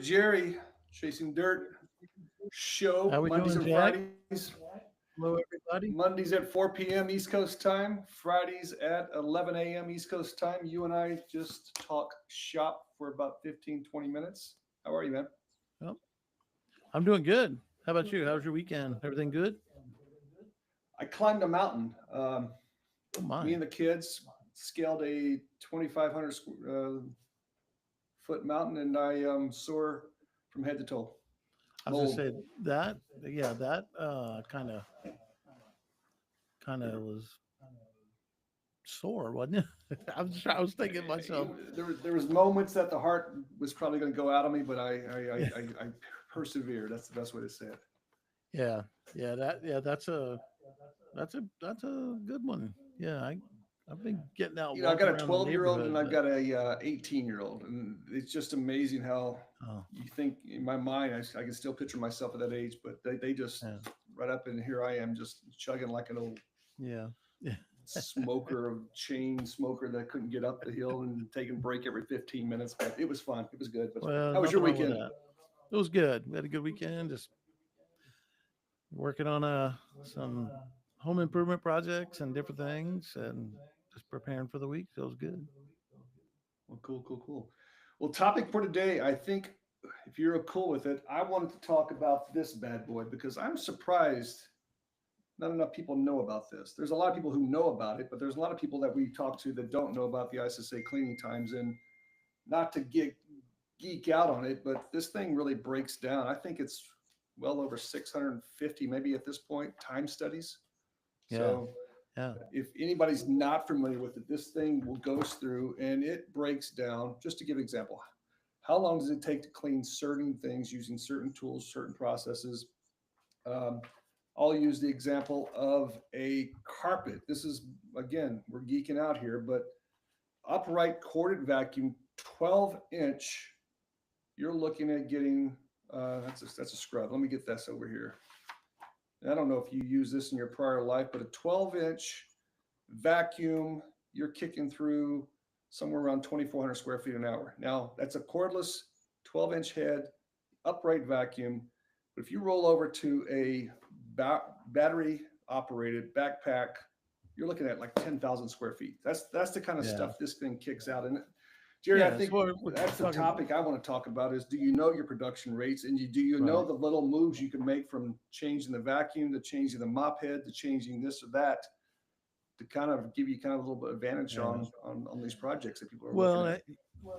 Jerry, Chasing Dirt show, How we Mondays doing, and Jack? Fridays. Hello, everybody. Mondays at 4 p.m. East Coast time, Fridays at 11 a.m. East Coast time. You and I just talk shop for about 15, 20 minutes. How are you, man? Well, I'm doing good. How about you? How was your weekend? Everything good? I climbed a mountain. Oh Me my! and the kids scaled a 2,500 foot mountain, and I soar from head to toe. I was gonna Mold. say that. Yeah, that kind of was sore, wasn't it? I was thinking to myself. There was moments that the heart was probably going to go out of me, but Yeah, I persevered. That's the best way to say it. yeah, yeah. That's a good one. Yeah, I've been getting out I've got walking a around the 12-year-old and neighborhood, I've but got a 18-year-old, and it's just amazing how oh you think in my mind I can still picture myself at that age, but they just yeah, right up and here I am just chugging like an old yeah, yeah. smoker, chain smoker that couldn't get up the hill and taking a break every 15 minutes. But it was fun. It was good. But Well, how was your nothing wrong with weekend? that. It was good. We had a good weekend. Just working on some home improvement projects and different things, and just preparing for the week. So it was good. Well, cool, cool, cool. Well, topic for today, I think if you're cool with it, I wanted to talk about this bad boy because I'm surprised not enough people know about this. There's a lot of people who know about it, but there's a lot of people that we talk to that don't know about the ISSA cleaning times. And not to get geek out on it, but this thing really breaks down. I think it's well over 650, maybe at this point, time studies. Yeah, So yeah, if anybody's not familiar with it, this thing will goes through and it breaks down. Just to give an example, how long does it take to clean certain things using certain tools, certain processes? Um, I'll use the example of a carpet. This is again, we're geeking out here, but upright corded vacuum, 12-inch. You're looking at getting that's a scrub. Let me get this over here. I don't know if you use this in your prior life, but a 12-inch vacuum, you're kicking through somewhere around 2,400 square feet an hour. Now, that's a cordless 12-inch head upright vacuum. But if you roll over to a battery operated backpack, you're looking at like 10,000 square feet. That's the kind of yeah, stuff this thing kicks out. And Jerry, I yeah. think So we're that's the talking topic I want to talk about is do you know your production rates and do you know right. the little moves you can make from changing the vacuum to changing the mop head to changing this or that to kind of give you kind of a little bit of advantage Yeah. on these projects that people are looking Well, at.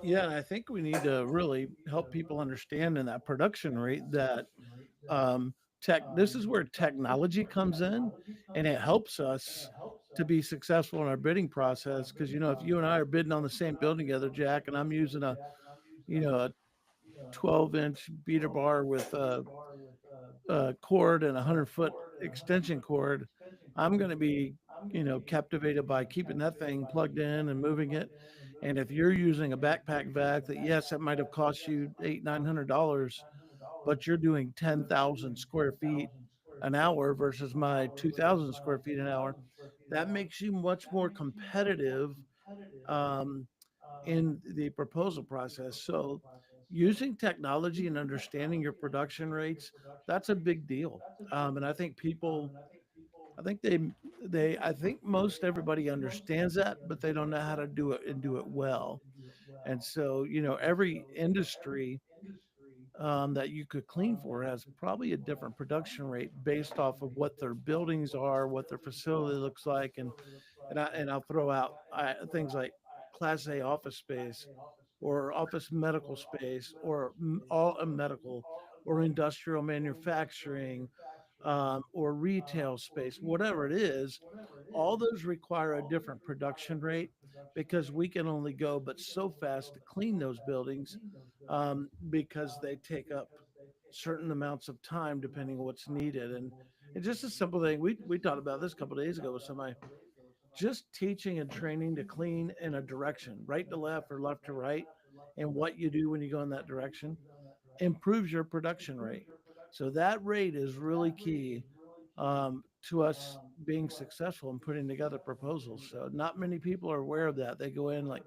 yeah, I think we need to really help people understand in that production rate that um, tech. This is where technology comes in, and it helps us to be successful in our bidding process. Because if you and I are bidding on the same building together, Jack, and I'm using a 12-inch beater bar with a cord and a 100-foot extension cord, I'm going to be, captivated by keeping that thing plugged in and moving it. And if you're using a backpack vac that, yes, that might have cost you $800-900, but you're doing 10,000 square feet an hour versus my 2,000 square feet an hour, that makes you much more competitive um, in the proposal process. So, using technology and understanding your production rates, that's a big deal. And I think I think most everybody understands that, but they don't know how to do it and do it well. And so, every industry that you could clean for has probably a different production rate based off of what their buildings are, what their facility looks like, and I'll throw out things like Class A office space, or office medical space, or all medical, or industrial manufacturing, or retail space, whatever it is. All those require a different production rate because we can only go but so fast to clean those buildings, because they take up certain amounts of time depending on what's needed. And it's just a simple thing. We talked about this a couple of days ago with somebody. Just teaching and training to clean in a direction, right to left or left to right, and what you do when you go in that direction improves your production rate. So that rate is really key, to us being successful in putting together proposals. So not many people are aware of that. They go in like,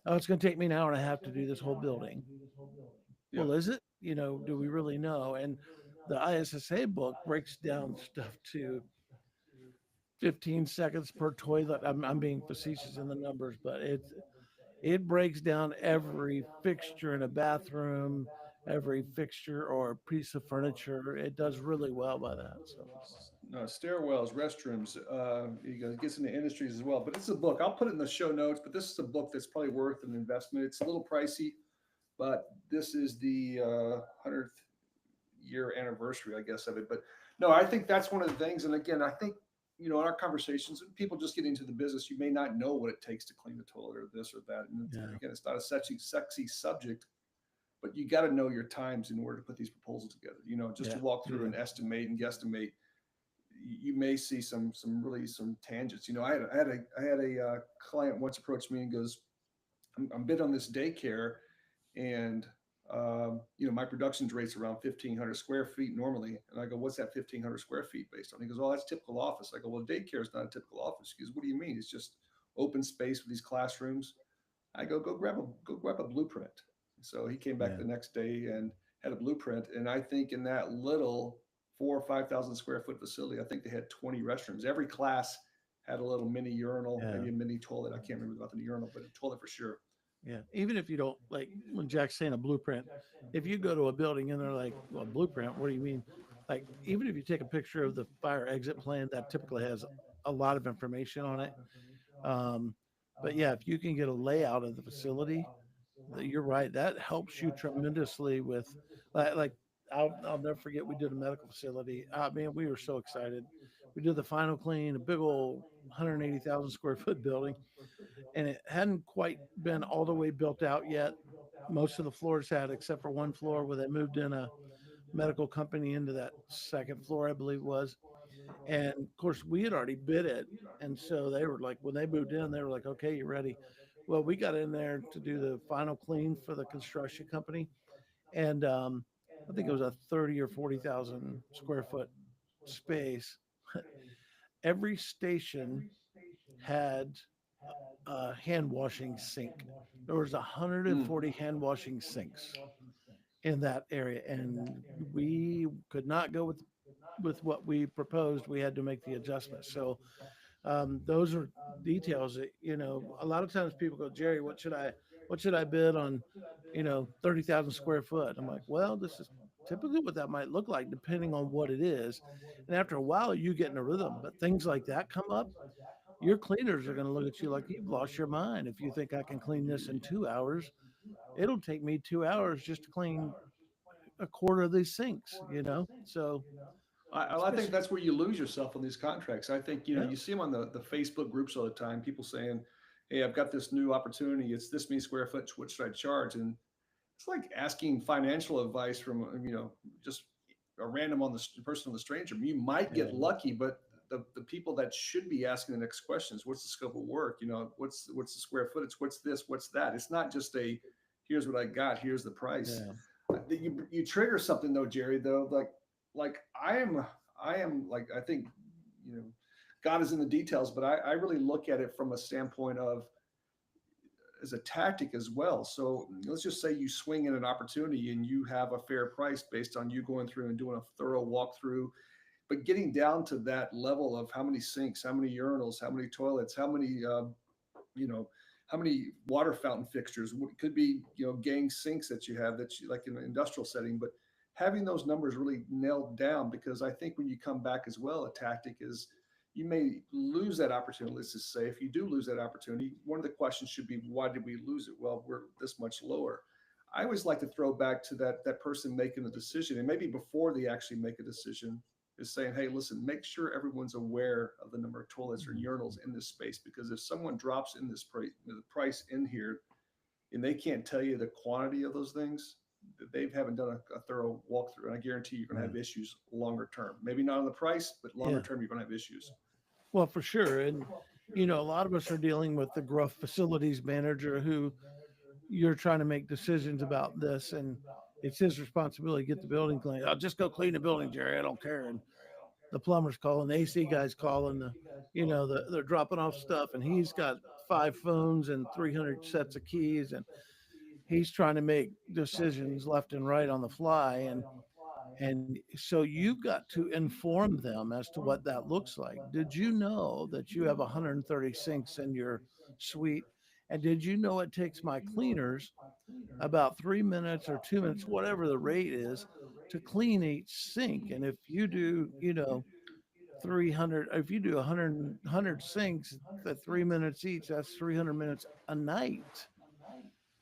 oh, it's going to take me an hour and a half to do this whole building. Yeah. well, is it? Do we really know? And the ISSA book breaks down stuff to 15 seconds per toilet. I'm being facetious in the numbers, but it breaks down every fixture in a bathroom, every fixture or piece of furniture. It does really well by that. So No, stairwells, restrooms, it gets into industries as well. But it's a book. I'll put it in the show notes, but this is a book that's probably worth an investment. It's a little pricey, but this is the 100th year anniversary, I guess, of it. But no, I think that's one of the things. And again, I think, in our conversations, people just get into the business, you may not know what it takes to clean the toilet or this or that. And yeah, again, it's not a sexy subject, but you got to know your times in order to put these proposals together. Just to yeah, walk through yeah, and estimate and guesstimate, you may see some tangents. I had a client once approach me and goes, I'm bid on this daycare, and my production rate's around 1,500 square feet normally. And I go, what's that 1,500 square feet based on? He goes, oh, that's typical office. I go, well, daycare is not a typical office. He goes, what do you mean? It's just open space with these classrooms. I go, go grab a blueprint. So he came back yeah, the next day and had a blueprint. And I think in that little 4 or 5,000 square foot facility, I think they had 20 restrooms. Every class had a little mini urinal, yeah. maybe a mini toilet. I can't remember about the urinal, but a toilet for sure. Yeah. Even if you don't like when Jack's saying a blueprint, if you go to a building and they're like, well, blueprint, what do you mean? Like, even if you take a picture of the fire exit plan, that typically has a lot of information on it. Um, but yeah, if you can get a layout of the facility, you're right. That helps you tremendously with, like I'll never forget. We did a medical facility. Man, we were so excited. We did the final clean, a big old 180,000 square foot building, and it hadn't quite been all the way built out yet. Most of the floors had, except for one floor where they moved in a medical company into that second floor, I believe it was. And of course, we had already bid it. And so they were like, when they moved in, they were like, okay, you ready? Well, we got in there to do the final clean for the construction company. And I think it was a 30 or 40,000 square foot space. Every station had a hand washing sink. There was Mm. 140 hand washing sinks in that area, and we could not go with what we proposed. We had to make the adjustments. So those are details that a lot of times people go, Jerry, what should I bid on 30,000 square foot? I'm like, well, this is typically what that might look like depending on what it is. And after a while you get in a rhythm, but things like that come up, your cleaners are going to look at you like you've lost your mind. If you think I can clean this in 2 hours, it'll take me 2 hours just to clean a quarter of these sinks. So I think especially, that's where you lose yourself on these contracts. I think, yeah, you see them on the Facebook groups all the time, people saying, hey, I've got this new opportunity. It's this many square foot. What should I charge? And it's like asking financial advice from, just a random person on the stranger. You might yeah, get lucky, but the people that should be asking the next questions, what's the scope of work? What's the square footage? What's this? What's that? It's not just here's what I got. Here's the price. yeah, You trigger something though, Jerry, though, like I am like, I think, you know, God is in the details, but I really look at it from a standpoint of as a tactic as well. So let's just say you swing in an opportunity and you have a fair price based on you going through and doing a thorough walkthrough, but getting down to that level of how many sinks, how many urinals, how many toilets, how many, you know, how many water fountain fixtures. It could be, gang sinks that you have that you like in an industrial setting, but having those numbers really nailed down, because I think when you come back as well, a tactic is you may lose that opportunity. Let's just say if you do lose that opportunity, one of the questions should be, why did we lose it? Well, we're this much lower. I always like to throw back to that person making the decision, and maybe before they actually make a decision, is saying, hey, listen, make sure everyone's aware of the number of toilets or mhm, urinals in this space, because if someone drops in the price in here and they can't tell you the quantity of those things, they haven't done a thorough walkthrough. And I guarantee you're going to yeah, have issues longer term. Maybe not on the price, but longer yeah. term, you're going to have issues. Well, for sure. And a lot of us are dealing with the gruff facilities manager who you're trying to make decisions about this, and it's his responsibility to get the building clean. I'll just go clean the building, Jerry. I don't care. And the plumber's calling, the AC guy's calling, they're dropping off stuff, and he's got 5 phones and 300 sets of keys, and he's trying to make decisions left and right on the fly, and so you've got to inform them as to what that looks like. Did you know that you have 130 sinks in your suite? And did you know it takes my cleaners about 3 minutes or 2 minutes, whatever the rate is, to clean each sink? And if you do, 300, if you do 100 sinks at 3 minutes each, that's 300 minutes a night.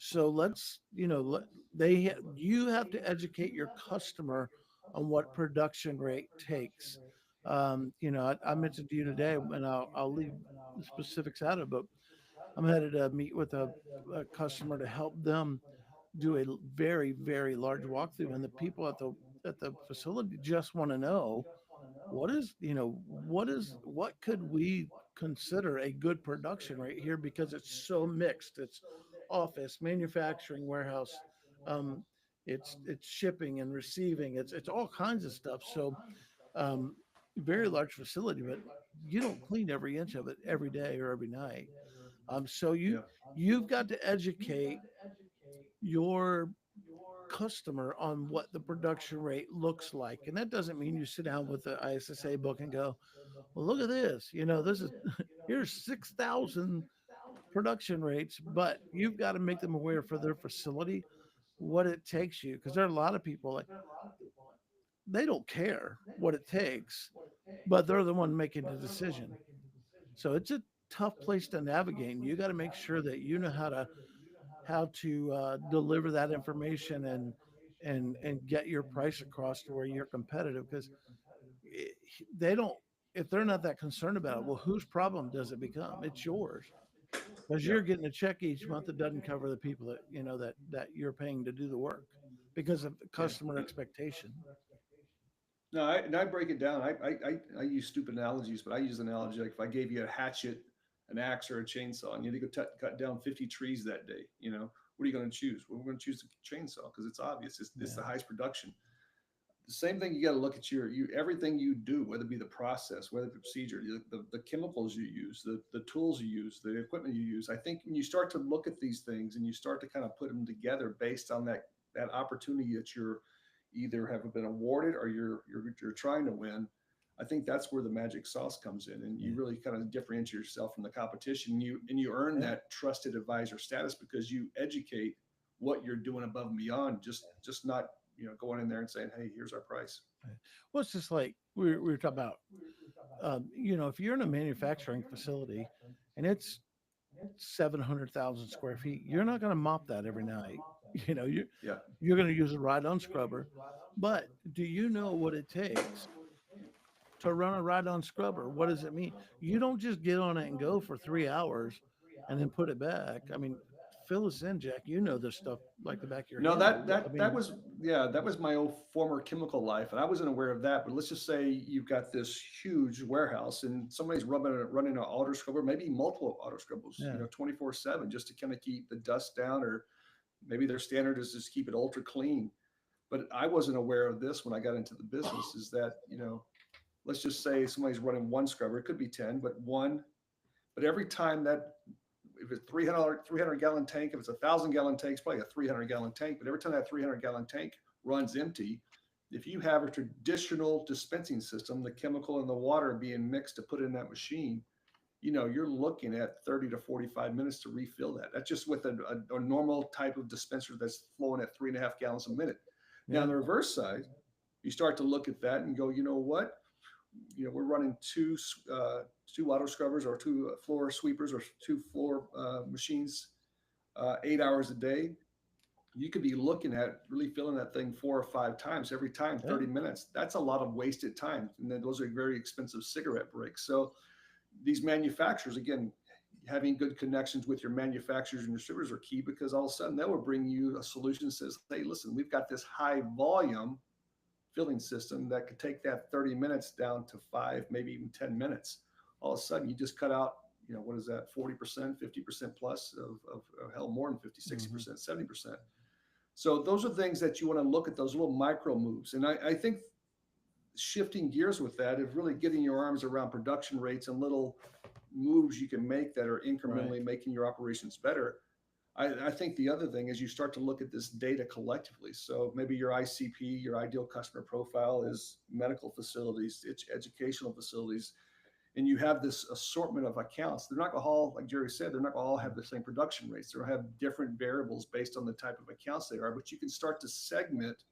So let's, you have to educate your customer on what production rate takes. I mentioned to you today, and I'll leave the specifics out of it, but I'm headed to meet with a customer to help them do a very, very large walkthrough. And the people at the facility just want to know what could we consider a good production rate here, because it's so mixed. It's office, manufacturing, warehouse, um, it's shipping and receiving, it's all kinds of stuff. So um, very large facility, but you don't clean every inch of it every day or every night. So Yeah. you've got to educate your customer on what the production rate looks like. And that doesn't mean you sit down with the ISSA book and go, well, look at this. This is here's 6,000 production rates, but you've got to make them aware for their facility what it takes you. Because there are a lot of people like they don't care what it takes, but they're the one making the decision. So it's a tough place to navigate. And you got to make sure that you know how to deliver that information and get your price across to where you're competitive, because they don't, if they're not that concerned about it, well, whose problem does it become? It's yours, because Yeah. you're getting a check each month that doesn't cover the people that you're paying to do the work because of Yeah. customer expectation. No, I break it down. I use stupid analogies, but I use an analogy like if I gave you a hatchet, an axe, or a chainsaw, and you had to go cut down 50 trees that day, what are you going to choose? Well, we're going to choose the chainsaw because it's obvious. It's the Yeah. highest production. The same thing, you got to look at everything you do, whether it be the process, whether the procedure, the chemicals you use, the tools you use, the equipment you use. I think when you start to look at these things and you start to kind of put them together based on that opportunity that you're either have been awarded or you're trying to win, I think that's where the magic sauce comes in, and you Yeah. really kind of differentiate yourself from the competition. You earn Yeah. that trusted advisor status because you educate what you're doing above and beyond, just not going in there and saying, hey, here's our price. Well, it's just like we were talking about, if you're in a manufacturing facility and it's 700,000 square feet, you're not going to mop that every night. You know, you Yeah. you're going to use a ride-on scrubber. But do you know what it takes to run a ride-on scrubber? What does it mean? You don't just get on it and go for 3 hours and then put it back. I mean, fill us in, Jack. You know this stuff like the back of your No, hand. that was, yeah, that was my old former chemical life, and I wasn't aware of that. But let's just say you've got this huge warehouse, and somebody's running an auto scrubber, maybe multiple auto scrubbers, Yeah. 24/7, just to kind of keep the dust down, or maybe their standard is just keep it ultra clean. But I wasn't aware of this when I got into the business. Is that let's just say somebody's running one scrubber, it could be 10, but one. But every time that, if it's 300 gallon tank, if it's 1,000 gallon tank, it's probably a 300 gallon tank. But every time that 300 gallon tank runs empty, if you have a traditional dispensing system, the chemical and the water being mixed to put in that machine, you're looking at 30 to 45 minutes to refill that. That's just with a normal type of dispenser that's flowing at 3.5 gallons a minute. Now, Yeah. on the reverse side, you start to look at that and go, you know what? We're running two auto scrubbers or two floor sweepers or two floor machines 8 hours a day. You could be looking at really filling that thing 4 or 5 times every time, Yeah. 30 minutes. That's a lot of wasted time. And then those are very expensive cigarette breaks. So these manufacturers, again, having good connections with your manufacturers and distributors are key, because all of a sudden they will bring you a solution that says, hey, listen, we've got this high volume filling system that could take that 30 minutes down to 5, maybe even 10 minutes. All of a sudden, you just cut out, what is that, 40%, 50% plus of hell, more than 50, 60%, 70%. So those are things that you want to look at, those little micro moves. And I think shifting gears with that is really getting your arms around production rates and little moves you can make that are incrementally Right. making your operations better. I think the other thing is you start to look at this data collectively. So maybe your ICP, your ideal customer profile, is medical facilities, it's educational facilities, and you have this assortment of accounts. They're not going to all, like Jerry said, they're not going to all have the same production rates. They'll have different variables based on the type of accounts they are, but you can start to segment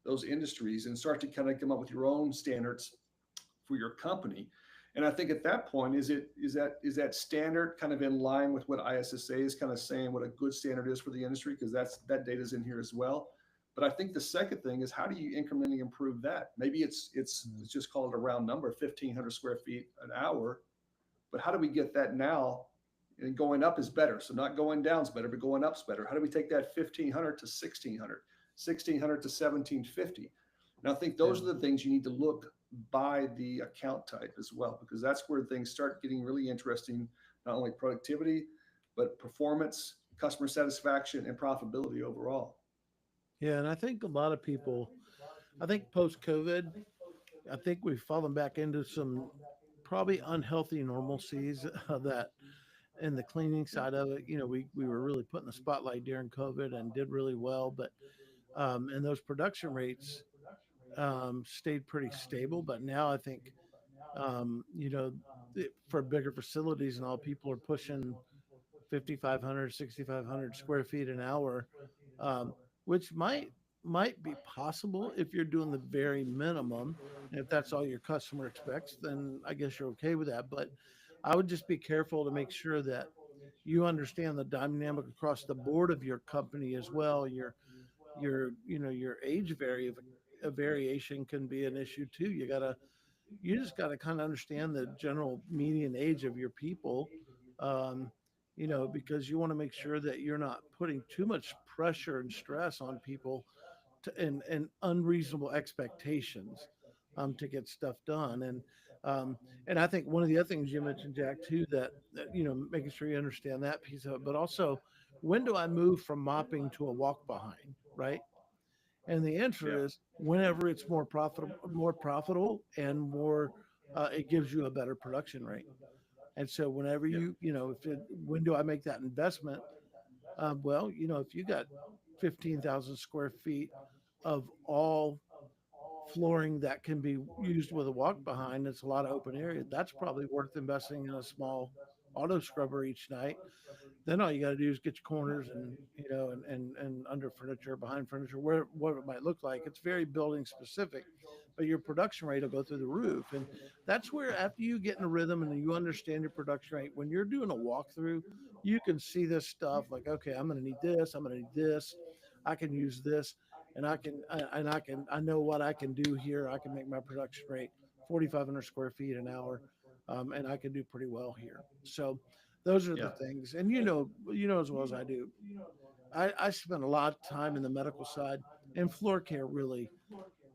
those industries and start to kind of come up with your own standards for your company. And I think at that point, is that standard kind of in line with what ISSA is kind of saying what a good standard is for the industry? Because that data is in here as well. But I think the second thing is how do you incrementally improve that? Maybe let's just call it a round number, 1,500 square feet an hour. But how do we get that now? And going up is better. So not going down is better, but going up is better. How do we take that 1,500 to 1,600, 1,600 to 1,750? And I think those are the things you need to look by the account type as well, because that's where things start getting really interesting, not only productivity, but performance, customer satisfaction, and profitability overall. Yeah, and I think a lot of people, I think post COVID, I think we've fallen back into some probably unhealthy normalcies that in the cleaning side of it, we were really put in the spotlight during COVID and did really well, but and those production rates stayed pretty stable. But now I think, for bigger facilities and all, people are pushing 5,500, 6,500 square feet an hour, which might be possible if you're doing the very minimum. And if that's all your customer expects, then I guess you're okay with that. But I would just be careful to make sure that you understand the dynamic across the board of your company as well. Your age a variation can be an issue too. You just gotta kind of understand the general median age of your people, um, because you want to make sure that you're not putting too much pressure and stress on people and unreasonable expectations to get stuff done. And I think one of the other things you mentioned, Jack, too, that making sure you understand that piece of it, but also when do I move from mopping to a walk behind, right? And the answer Yeah. is whenever it's more profitable and more, it gives you a better production rate. And so whenever Yeah. when do I make that investment? Well, if you got 15,000 square feet of all flooring that can be used with a walk behind, it's a lot of open area. That's probably worth investing in a small auto scrubber each night. Then all you got to do is get your corners and and under furniture, behind furniture, where what it might look like. It's very building specific, but your production rate will go through the roof. And that's where after you get in a rhythm and you understand your production rate, when you're doing a walkthrough, you can see this stuff like, okay, I'm going to need this, I'm going to need this, I can use this, and I know what I can do here. I can make my production rate 4,500 square feet an hour, and I can do pretty well here. So those are the Yeah. things. And you know as well as I do, I spend a lot of time in the medical side, and floor care really.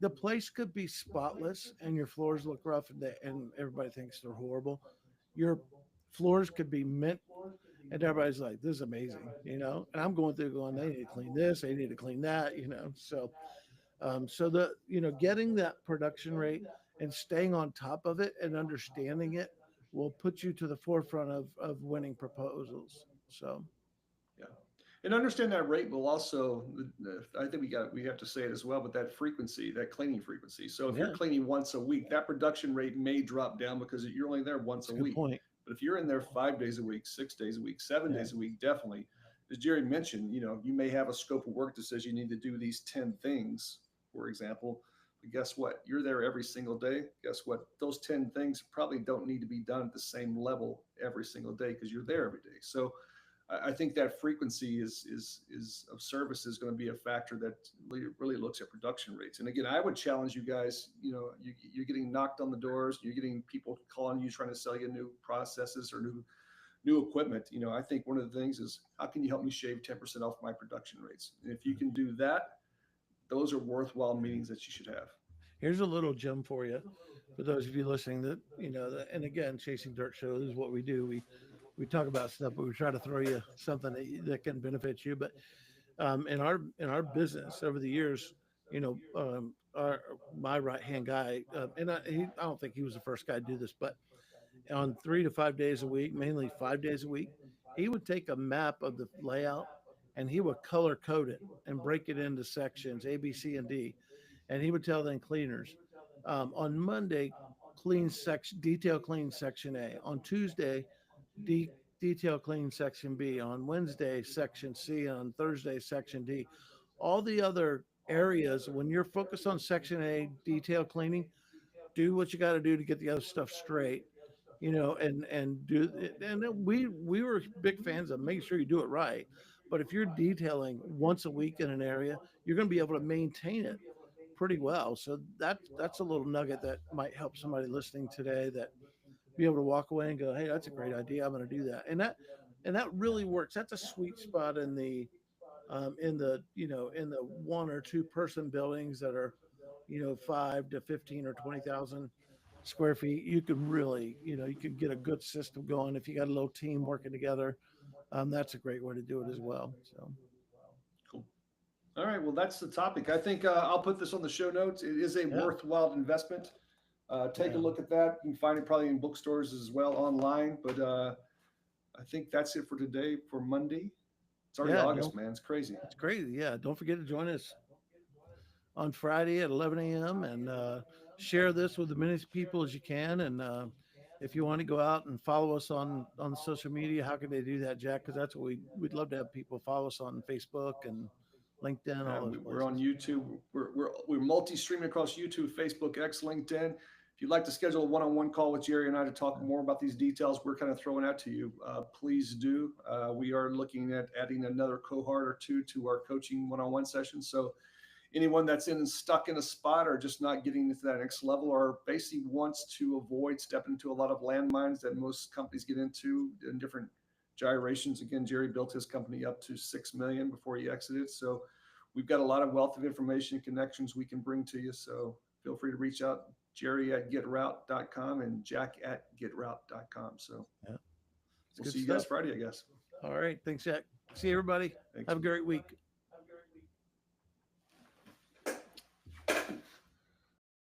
The place could be spotless and your floors look rough, and everybody thinks they're horrible. Your floors could be mint and everybody's like, this is amazing. And I'm going through going, they need to clean this, they need to clean that. So getting that production rate and staying on top of it and understanding it will put you to the forefront of winning proposals. So Yeah. And understand that rate will also, I think we have to say it as well, but that frequency, that cleaning frequency. So if you're yeah, cleaning once a week, that production rate may drop down because you're only there once that's a a good week. point. But if you're in there 5 days a week, 6 days a week, seven Yeah. days a week, definitely, as Jerry mentioned, you may have a scope of work that says you need to do these 10 things, for example. But guess what? You're there every single day. Guess what? Those 10 things probably don't need to be done at the same level every single day because you're there every day. So I think that frequency is of service is going to be a factor that really looks at production rates. And again, I would challenge you guys. You're getting knocked on the doors. You're getting people calling you trying to sell you new processes or new equipment. I think one of the things is how can you help me shave 10% off my production rates? And if you can do that, those are worthwhile meetings that you should have. Here's a little gem for you, for those of you listening and again, Chasing Dirt Show is what we do. We talk about stuff, but we try to throw you something that can benefit you. But in our business over the years, my right hand guy, I don't think he was the first guy to do this, but on 3 to 5 days a week, mainly 5 days a week, he would take a map of the layout and he would color code it and break it into sections A, B, C, and D. And he would tell then cleaners on Monday, clean section, detail clean section A. On Tuesday, de- detail clean section B. On Wednesday, section C. On Thursday, section D. All the other areas, when you're focused on section A, detail cleaning, do what you got to do to get the other stuff straight, and do it. And then we were big fans of making sure you do it right. But if you're detailing once a week in an area, you're going to be able to maintain it pretty well. So that's a little nugget that might help somebody listening today, that be able to walk away and go, hey, that's a great idea, I'm going to do that. And that really works. That's a sweet spot in the 1 or 2 person buildings that are 5 to 15 or 20,000 square feet. You can really, you can get a good system going if you got a little team working together. That's a great way to do it as well. So Cool. All right. Well, that's the topic. I think I'll put this on the show notes. It is a yeah, worthwhile investment. Take yeah, a look at that. You can find it probably in bookstores as well online. But I think that's it for today for Monday. It's already yeah. August, Don't man. It's crazy. It's crazy. Yeah, don't forget to join us on Friday at 11 a.m. and share this with as many people as you can. And if you want to go out and follow us on social media, how can they do that, Jack? Because that's what we'd love to have people follow us on Facebook and LinkedIn, all those We're on places. YouTube. We're multi-streaming across YouTube, Facebook, X, LinkedIn. If you'd like to schedule a one-on-one call with Jerry and I to talk more about these details we're kind of throwing out to you, please do. We are looking at adding another cohort or two to our coaching one-on-one sessions. So anyone that's stuck in a spot or just not getting into that next level, or basically wants to avoid stepping into a lot of landmines that most companies get into in different gyrations. Again, Jerry built his company up to 6 million before he exited. So we've got a lot of wealth of information and connections we can bring to you. So feel free to reach out, Jerry@getroute.com and Jack@getroute.com. So Yeah, it's we'll good see you guys stuff. Friday, I guess. All right. Thanks, Jack. See everybody. Thanks. Have a great week.